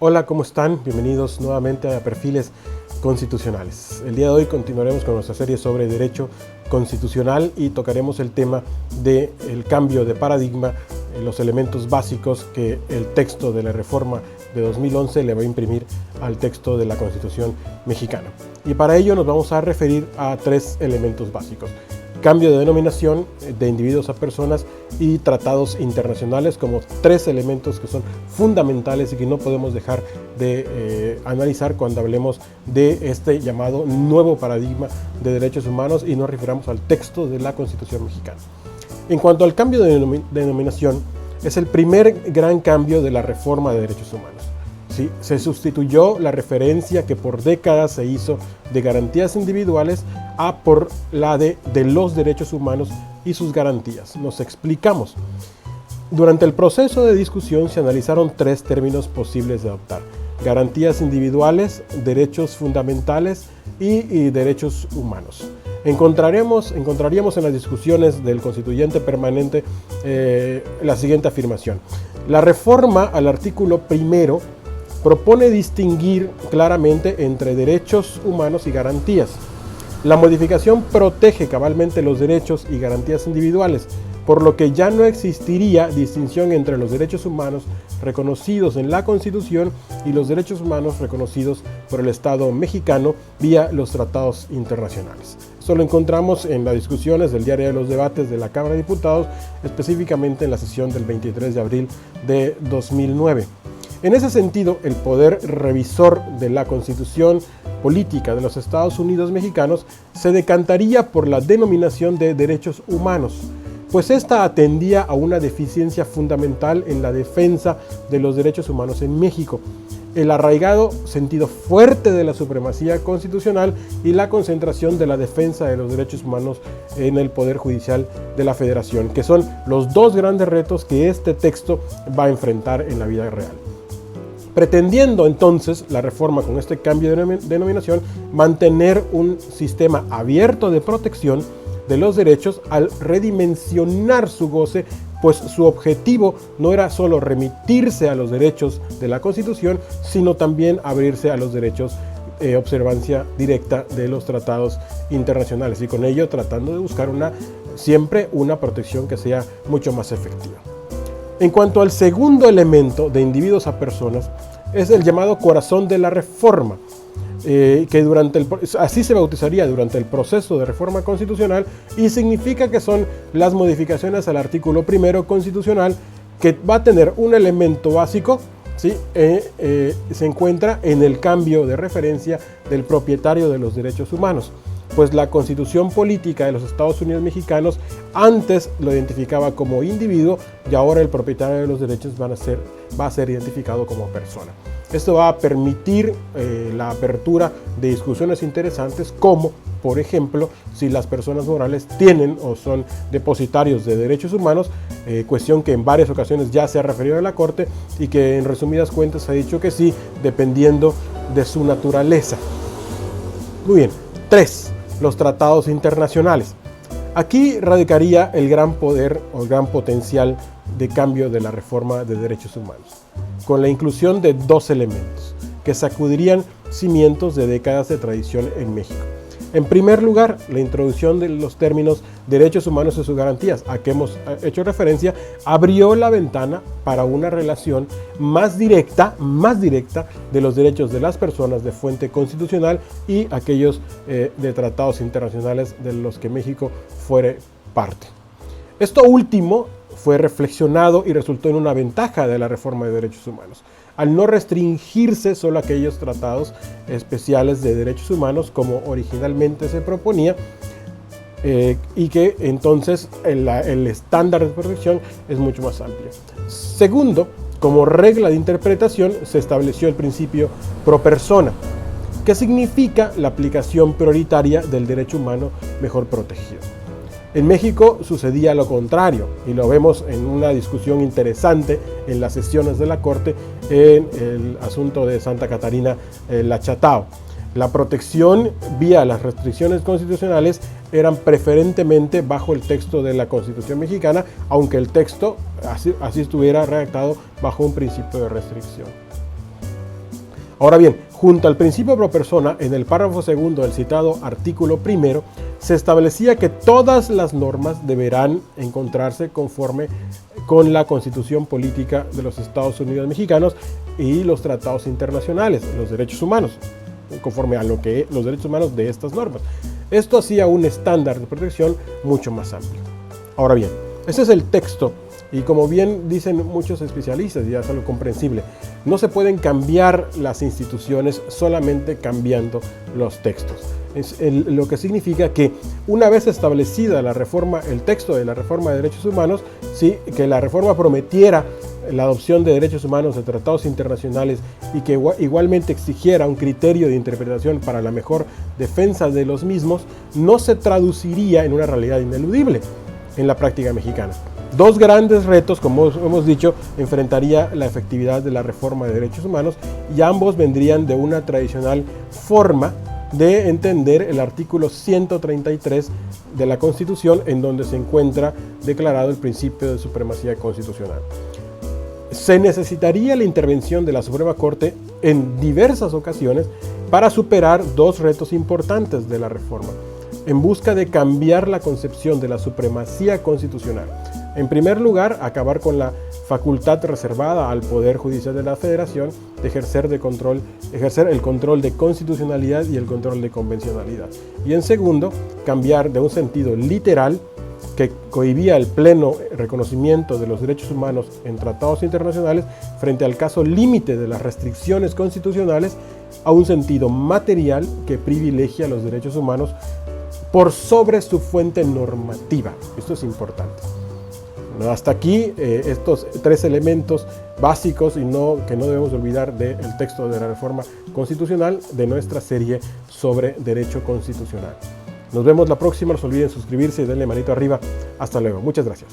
Hola, ¿cómo están? Bienvenidos nuevamente a Perfiles Constitucionales. El día de hoy continuaremos con nuestra serie sobre derecho constitucional y tocaremos el tema del cambio de paradigma, los elementos básicos que el texto de la reforma de 2011 le va a imprimir al texto de la Constitución mexicana. Y para ello nos vamos a referir a tres elementos básicos: cambio de denominación de individuos a personas y tratados internacionales, como tres elementos que son fundamentales y que no podemos dejar de analizar cuando hablemos de este llamado nuevo paradigma de derechos humanos y nos refiramos al texto de la Constitución mexicana. En cuanto al cambio de denominación, es el primer gran cambio de la reforma de derechos humanos. ¿Sí? Se sustituyó la referencia que por décadas se hizo de garantías individuales por la de los derechos humanos y sus garantías. Nos explicamos. Durante el proceso de discusión se analizaron tres términos posibles de adoptar: garantías individuales, derechos fundamentales y derechos humanos. Encontraríamos en las discusiones del constituyente permanente la siguiente afirmación: la reforma al artículo primero propone distinguir claramente entre derechos humanos y garantías. La modificación protege cabalmente los derechos y garantías individuales, por lo que ya no existiría distinción entre los derechos humanos reconocidos en la Constitución y los derechos humanos reconocidos por el Estado mexicano vía los tratados internacionales. Esto lo encontramos en las discusiones del diario de los debates de la Cámara de Diputados, específicamente en la sesión del 23 de abril de 2009. En ese sentido, el poder revisor de la Constitución política de los Estados Unidos mexicanos se decantaría por la denominación de derechos humanos, pues esta atendía a una deficiencia fundamental en la defensa de los derechos humanos en México: el arraigado sentido fuerte de la supremacía constitucional y la concentración de la defensa de los derechos humanos en el Poder Judicial de la Federación, que son los dos grandes retos que este texto va a enfrentar en la vida real. Pretendiendo entonces la reforma, con este cambio de denominación, mantener un sistema abierto de protección de los derechos al redimensionar su goce, pues su objetivo no era solo remitirse a los derechos de la Constitución, sino también abrirse a los derechos observancia directa de los tratados internacionales, y con ello tratando de buscar siempre una protección que sea mucho más efectiva. En cuanto al segundo elemento, de individuos a personas, es el llamado corazón de la reforma, que así se bautizaría durante el proceso de reforma constitucional, y significa que son las modificaciones al artículo primero constitucional, que va a tener un elemento básico, ¿sí? Se encuentra en el cambio de referencia del propietario de los derechos humanos, pues la Constitución política de los Estados Unidos mexicanos antes lo identificaba como individuo y ahora el propietario de los derechos va a ser identificado como persona. Esto va a permitir la apertura de discusiones interesantes, como por ejemplo si las personas morales tienen o son depositarios de derechos humanos, cuestión que en varias ocasiones ya se ha referido a la Corte y que en resumidas cuentas se ha dicho que sí, dependiendo de su naturaleza. Muy bien. 3. Los tratados internacionales. Aquí radicaría el gran poder o el gran potencial de cambio de la reforma de derechos humanos, con la inclusión de dos elementos que sacudirían cimientos de décadas de tradición en México. En primer lugar, la introducción de los términos derechos humanos y sus garantías, a que hemos hecho referencia, abrió la ventana para una relación más directa de los derechos de las personas de fuente constitucional y aquellos de tratados internacionales de los que México fuere parte. Esto último fue reflexionado y resultó en una ventaja de la reforma de derechos humanos, al no restringirse solo a aquellos tratados especiales de derechos humanos como originalmente se proponía, y que entonces el estándar de protección es mucho más amplio. Segundo, como regla de interpretación se estableció el principio pro persona, que significa la aplicación prioritaria del derecho humano mejor protegido. En México sucedía lo contrario, y lo vemos en una discusión interesante en las sesiones de la Corte en el asunto de Santa Catarina La Chatao. La protección vía las restricciones constitucionales eran preferentemente bajo el texto de la Constitución mexicana, aunque el texto así estuviera redactado bajo un principio de restricción. Ahora bien, junto al principio pro persona, en el párrafo segundo del citado artículo primero, se establecía que todas las normas deberán encontrarse conforme con la Constitución Política de los Estados Unidos Mexicanos y los tratados internacionales, los derechos humanos, conforme a lo que los derechos humanos de estas normas. Esto hacía un estándar de protección mucho más amplio. Ahora bien, ese es el texto. Y como bien dicen muchos especialistas, y ya es algo comprensible, no se pueden cambiar las instituciones solamente cambiando los textos. Lo que significa que una vez establecida la reforma, el texto de la reforma de derechos humanos, sí, que la reforma prometiera la adopción de derechos humanos de tratados internacionales y que igualmente exigiera un criterio de interpretación para la mejor defensa de los mismos, no se traduciría en una realidad ineludible en la práctica mexicana. Dos grandes retos, como hemos dicho, enfrentaría la efectividad de la reforma de derechos humanos, y ambos vendrían de una tradicional forma de entender el artículo 133 de la Constitución, en donde se encuentra declarado el principio de supremacía constitucional. Se necesitaría la intervención de la Suprema Corte en diversas ocasiones para superar dos retos importantes de la reforma, en busca de cambiar la concepción de la supremacía constitucional. En primer lugar, acabar con la facultad reservada al Poder Judicial de la Federación de ejercer el control de constitucionalidad y el control de convencionalidad. Y en segundo, cambiar de un sentido literal que cohibía el pleno reconocimiento de los derechos humanos en tratados internacionales frente al caso límite de las restricciones constitucionales a un sentido material que privilegia los derechos humanos por sobre su fuente normativa. Esto es importante. Hasta aquí estos tres elementos básicos y que no debemos olvidar del texto de la reforma constitucional de nuestra serie sobre derecho constitucional. Nos vemos la próxima, no se olviden suscribirse y denle manito arriba. Hasta luego, muchas gracias.